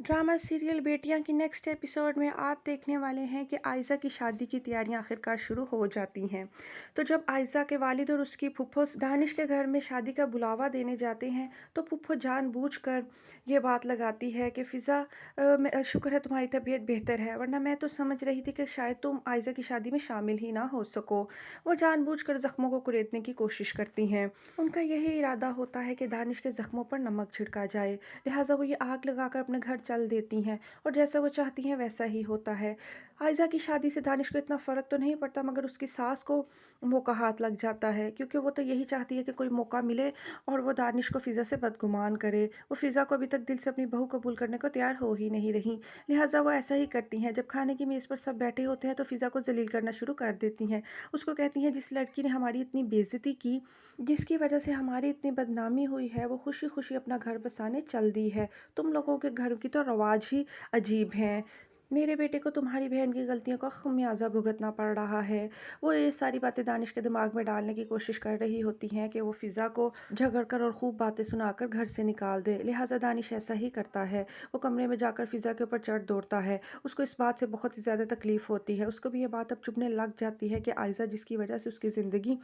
Drama serial बेटियां की next episode में आप देखने वाले हैं कि आयज़ा की शादी की तैयारियां आखिरकार शुरू हो जाती हैं। तो जब आयज़ा के वालिद और उसकी फुफ्फो दानिश के घर में शादी का बुलावा देने जाते हैं, तो फुफ्फो जानबूझकर ये बात लगाती है कि फ़िज़ा, शुक्र है तुम्हारी तबीयत बेहतर है, वरना मैं तो समझ रही थी कि शायद तुम आयज़ा की शादी में शामिल ही ना हो सको। वो जानबूझकर ज़ख्मों को कुरेदने की कोशिश करती हैं। उनका यही इरादा होता है कि दानिश के ज़ख्मों पर नमक छिड़का जाए, लिहाजा वो ये आग लगाकर अपने घर चल देती हैं और जैसा वो चाहती हैं वैसा ही होता है। आयज़ा की शादी से दानिश को इतना फ़र्क तो नहीं पड़ता, मगर उसकी सास को मौका हाथ लग जाता है, क्योंकि वो तो यही चाहती है कि कोई मौका मिले और वो दानिश को फ़िज़ा से बदगुमान करे। वो फ़िज़ा को अभी तक दिल से अपनी बहू कबूल करने को तैयार हो ही नहीं रही, लिहाजा वो ऐसा ही करती हैं। जब खाने की मेज़ पर सब बैठे होते हैं तो फ़िज़ा को जलील करना शुरू कर देती हैं। उसको कहती हैं, जिस लड़की ने हमारी इतनी बेइज्जती की, जिसकी वजह से हमारी इतनी बदनामी हुई है, वो खुशी खुशी अपना घर बसाने चल दी है। तुम लोगों के घर की तो रवाज ही अजीब हैं। मेरे बेटे को तुम्हारी बहन की गलतियों का खमियाजा भुगतना पड़ रहा है। वो ये सारी बातें दानिश के दिमाग में डालने की कोशिश कर रही होती हैं कि वो फ़िज़ा को झगड़ कर और खूब बातें सुनाकर घर से निकाल दे। लिहाजा दानिश ऐसा ही करता है। वो कमरे में जाकर फ़िज़ा के ऊपर चढ़ दौड़ता है। उसको इस बात से बहुत ही ज़्यादा तकलीफ़ होती है। उसको भी ये बात अब चुभने लग जाती है कि आयज़ा, जिसकी वजह से उसकी ज़िंदगी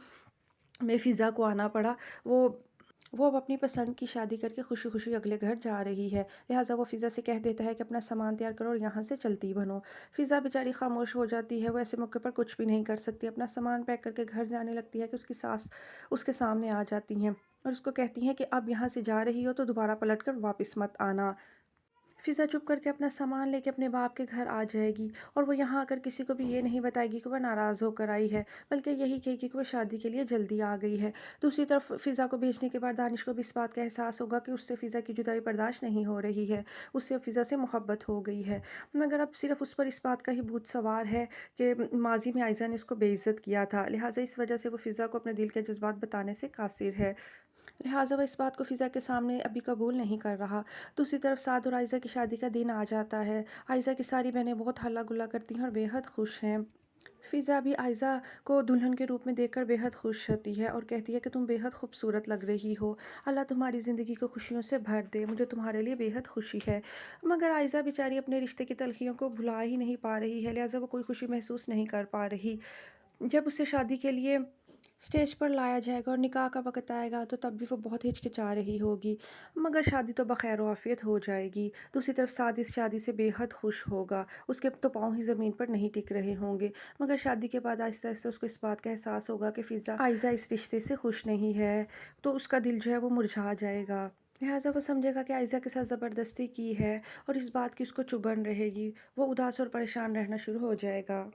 में फ़िज़ा को आना पड़ा, वो अब अपनी पसंद की शादी करके खुशी-खुशी अगले घर जा रही है। लिहाज़ा वो फ़िज़ा से कह देता है कि अपना सामान तैयार करो और यहाँ से चलती बनो। फ़िज़ा बेचारी खामोश हो जाती है, वो ऐसे मौके पर कुछ भी नहीं कर सकती। अपना सामान पैक करके घर जाने लगती है कि उसकी सास उसके सामने आ जाती हैं और उसको कहती हैं कि अब यहाँ से जा रही हो तो दोबारा पलट कर वापस मत आना। फ़िज़ा चुप करके अपना सामान लेके अपने बाप के घर आ जाएगी और वो यहाँ आकर किसी को भी ये नहीं बताएगी कि वह नाराज़ होकर आई है, बल्कि यही कहेगी कि वो शादी के लिए जल्दी आ गई है। दूसरी तरफ फ़िज़ा को भेजने के बाद दानिश को भी इस बात का एहसास होगा कि उससे फ़िज़ा की जुदाई बर्दाश्त नहीं हो रही है। उससे अब फ़िज़ा से मोहब्बत हो गई है, मगर अब सिर्फ़ उस पर इस बात का ही भूत सवार है कि माज़ी में आयज़ा ने उसको बेइज़्ज़त किया था। लिहाज़ा इस वजह से वो फ़िज़ा को अपने दिल के जज़्बात बताने से कासिर है। लिहाजा वह इस बात को फ़िज़ा के सामने अभी कबूल नहीं कर रहा। दूसरी तरफ साद और आयज़ा की शादी का दिन आ जाता है। आयज़ा की सारी बहनें बहुत हल्ला गुल्ला करती हैं और बेहद खुश हैं। फ़िज़ा भी आयज़ा को दुल्हन के रूप में देखकर बेहद खुश होती है और कहती है कि तुम बेहद खूबसूरत लग रही हो। अल्लाह तुम्हारी ज़िंदगी को खुशियों से भर दे। मुझे तुम्हारे लिए बेहद खुशी है। मगर आयज़ा बेचारी अपने रिश्ते की तलख़ियों को भुला ही नहीं पा रही है, लिहाज़ा वो कोई खुशी महसूस नहीं कर पा रही। जब उसे शादी के लिए स्टेज पर लाया जाएगा और निकाह का वक़्त आएगा, तो तब भी वो बहुत हिचकिचा रही होगी। मगर शादी तो बख़ैर आफ़ियत हो जाएगी। दूसरी तरफ साद इस शादी से बेहद खुश होगा। उसके तो पाँव ही ज़मीन पर नहीं टिक रहे होंगे। मगर शादी के बाद आहिस्ता-आहिस्ता उसको इस बात का एहसास होगा कि फ़िज़ा आयज़ा इस रिश्ते से खुश नहीं है, तो उसका दिल जो है वो मुरझा जाएगा। लिहाज़ा वो समझेगा कि आयज़ा के साथ ज़बरदस्ती की है और इस बात की उसको चुभन रहेगी। वो उदास और परेशान रहना शुरू हो जाएगा।